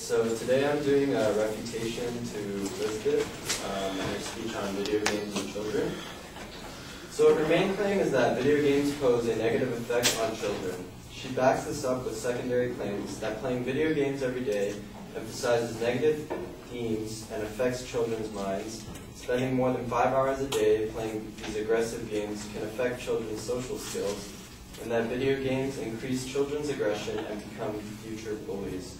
So today I'm doing a refutation to Elizabeth and her speech on video games and children. So her main claim is that video games pose a negative effect on children. She backs this up with secondary claims that playing video games every day emphasizes negative themes and affects children's minds. Spending more than 5 hours a day playing these aggressive games can affect children's social skills, and that video games increase children's aggression and become future bullies.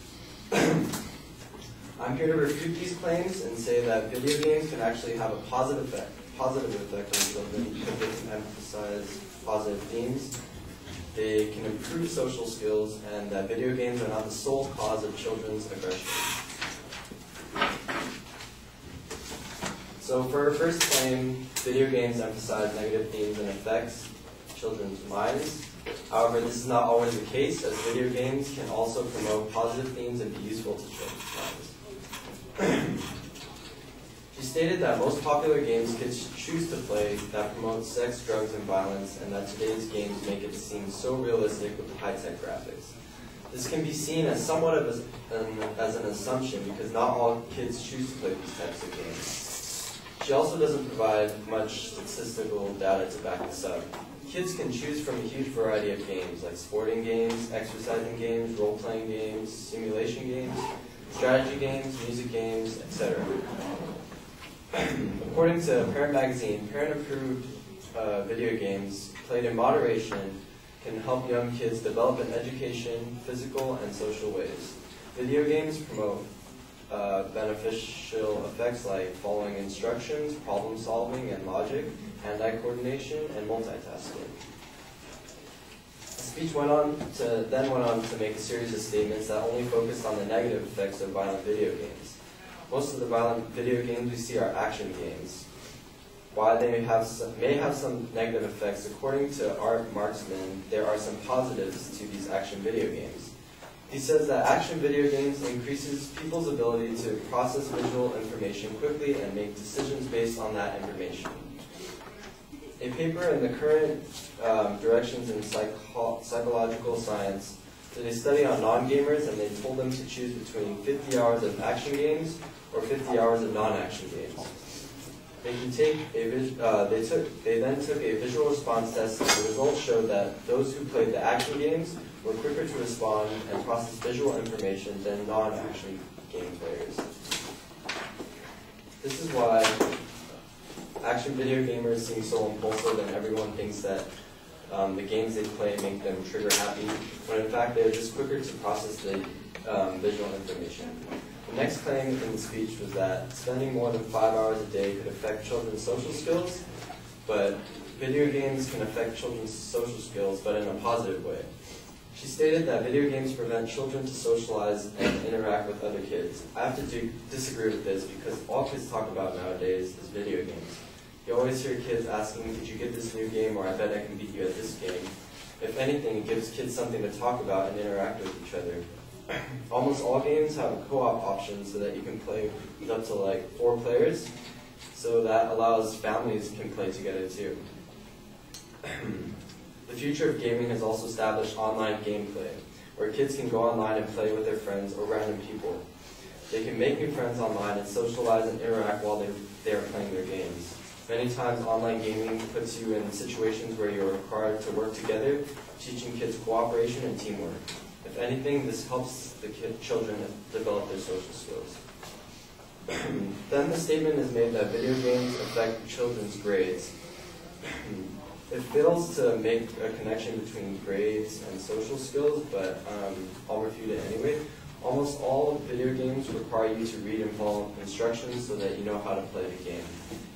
I'm here to refute these claims and say that video games can actually have a positive effect on children because they can emphasize positive themes. They can improve social skills, and that video games are not the sole cause of children's aggression. So for our first claim, video games emphasize negative themes and affects children's minds. However, this is not always the case, as video games can also promote positive themes and be useful to children's minds. She stated that most popular games kids choose to play that promote sex, drugs, and violence, and that today's games make it seem so realistic with the high-tech graphics. This can be seen as somewhat of as an assumption because not all kids choose to play these types of games. She also doesn't provide much statistical data to back this up. Kids can choose from a huge variety of games, like sporting games, exercising games, role-playing games, simulation games, strategy games, music games, etc. According to Parent Magazine, parent-approved video games played in moderation can help young kids develop an education, physical, and social ways. Video games promote beneficial effects like following instructions, problem solving and logic, hand-eye coordination, and multitasking. The speech went on to make a series of statements that only focused on the negative effects of violent video games. Most of the violent video games we see are action games. While they may have some negative effects, according to Art Marksman, there are some positives to these action video games. He says that action video games increases people's ability to process visual information quickly and make decisions based on that information. A paper in the current directions in psychological science did a study on non-gamers, and they told them to choose between 50 hours of action games or 50 hours of non-action games. They then took a visual response test, and the results showed that those who played the action games were quicker to respond and process visual information than non-action game players. This is why action video gamers seem so impulsive, and everyone thinks that the games they play make them trigger happy, when in fact they're just quicker to process the visual information. The next claim in the speech was that spending more than 5 hours a day could affect children's social skills, but video games can affect children's social skills, but in a positive way. She stated that video games prevent children to socialize and interact with other kids. I have to disagree with this because all kids talk about nowadays is video games. You always hear kids asking, did you get this new game, or I bet I can beat you at this game. If anything, it gives kids something to talk about and interact with each other. Almost all games have a co-op option so that you can play with up to like 4 players, so that allows families can play together too. The future of gaming has also established online gameplay, where kids can go online and play with their friends or random people. They can make new friends online and socialize and interact while they are playing their games. Many times online gaming puts you in situations where you're required to work together, teaching kids cooperation and teamwork. If anything, this helps the children develop their social skills. Then the statement is made that video games affect children's grades. It fails to make a connection between grades and social skills, but I'll refute it anyway. Almost all video games require you to read and follow instructions so that you know how to play the game.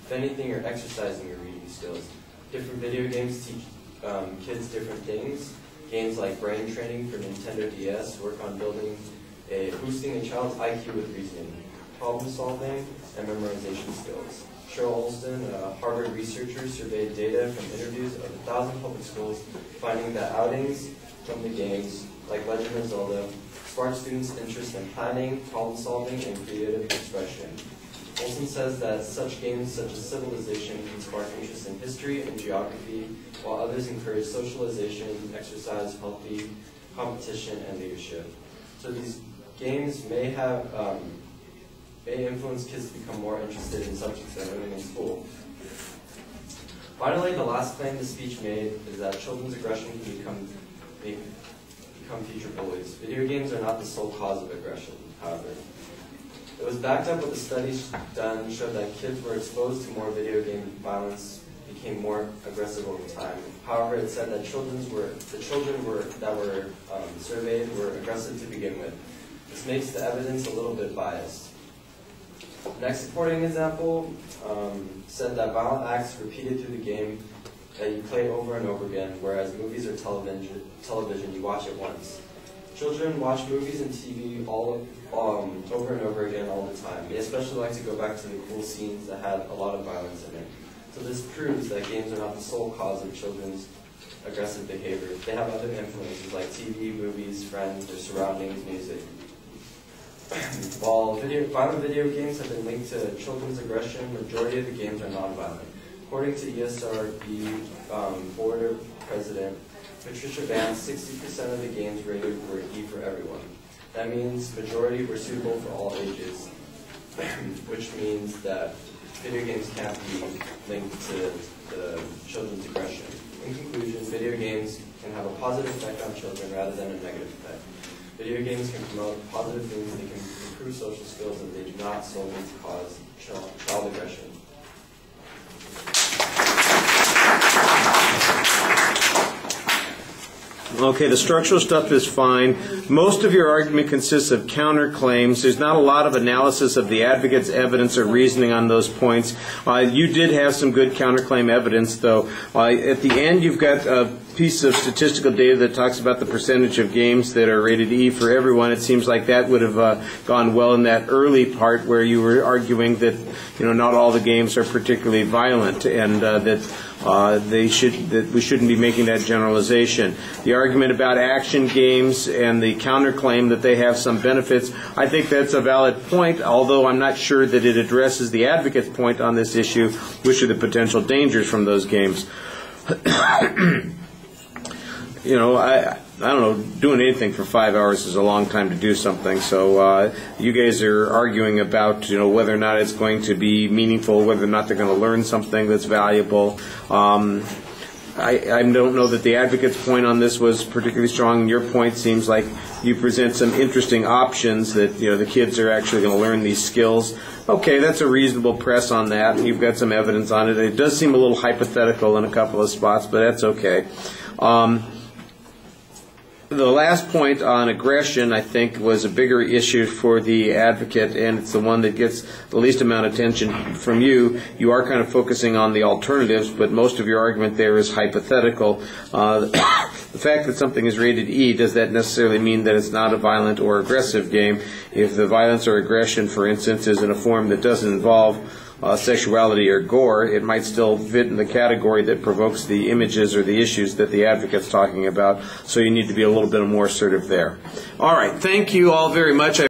If anything, you're exercising your reading skills. Different video games teach kids different things. Games like Brain Training for Nintendo DS work on boosting a child's IQ with reasoning, problem solving, and memorization skills. Cheryl Olston, a Harvard researcher, surveyed data from interviews of 1,000 public schools, finding that outings from the games, like Legend of Zelda, spark students' interest in planning, problem solving, and creative expression. Olson says that such games such as Civilization can spark interest in history and geography, while others encourage socialization, exercise, healthy competition, and leadership. So these games may influence kids to become more interested in subjects they're learning in school. Finally, the last claim the speech made is that children's aggression can become future bullies. Video games are not the sole cause of aggression, however. It was backed up with the studies done showed that kids were exposed to more video game violence became more aggressive over time. However, it said that the children that were surveyed were aggressive to begin with. This makes the evidence a little bit biased. The next supporting example said that violent acts repeated through the game that you play over and over again, whereas movies or television you watch it once. Children watch movies and TV all over and over again all the time. They especially like to go back to the cool scenes that had a lot of violence in it. So this proves that games are not the sole cause of children's aggressive behavior. They have other influences like TV, movies, friends, their surroundings, music. While violent video games have been linked to children's aggression, the majority of the games are nonviolent. According to ESRB board president Patricia Vance, 60% of the games rated were E for everyone. That means majority were suitable for all ages, which means that video games can't be linked to the children's aggression. In conclusion, video games can have a positive effect on children rather than a negative effect. Video games can promote positive things, they can improve social skills, and they do not solely cause child aggression. Okay, the structural stuff is fine. Most of your argument consists of counterclaims. There's not a lot of analysis of the advocate's evidence or reasoning on those points. You did have some good counterclaim evidence, though. At the end, you've got a piece of statistical data that talks about the percentage of games that are rated E for everyone. It seems like that would have gone well in that early part where you were arguing that not all the games are particularly violent, and that we shouldn't be making that generalization. The argument about action games and the counterclaim that they have some benefits, I think that's a valid point, although I'm not sure that it addresses the advocate's point on this issue, which are the potential dangers from those games. I don't know, doing anything for 5 hours is a long time to do something, so you guys are arguing about whether or not it's going to be meaningful, whether or not they're going to learn something that's valuable. I don't know that the advocate's point on this was particularly strong, and your point seems like you present some interesting options that the kids are actually going to learn these skills. Okay, that's a reasonable press on that, and you've got some evidence on it. It does seem a little hypothetical in a couple of spots, but that's okay. The last point on aggression, I think, was a bigger issue for the advocate, and it's the one that gets the least amount of attention from you. You are kind of focusing on the alternatives, but most of your argument there is hypothetical. The fact that something is rated E, does that necessarily mean that it's not a violent or aggressive game? If the violence or aggression, for instance, is in a form that doesn't involve sexuality or gore, it might still fit in the category that provokes the images or the issues that the advocate's talking about, so you need to be a little bit more assertive there. All right, thank you all very much.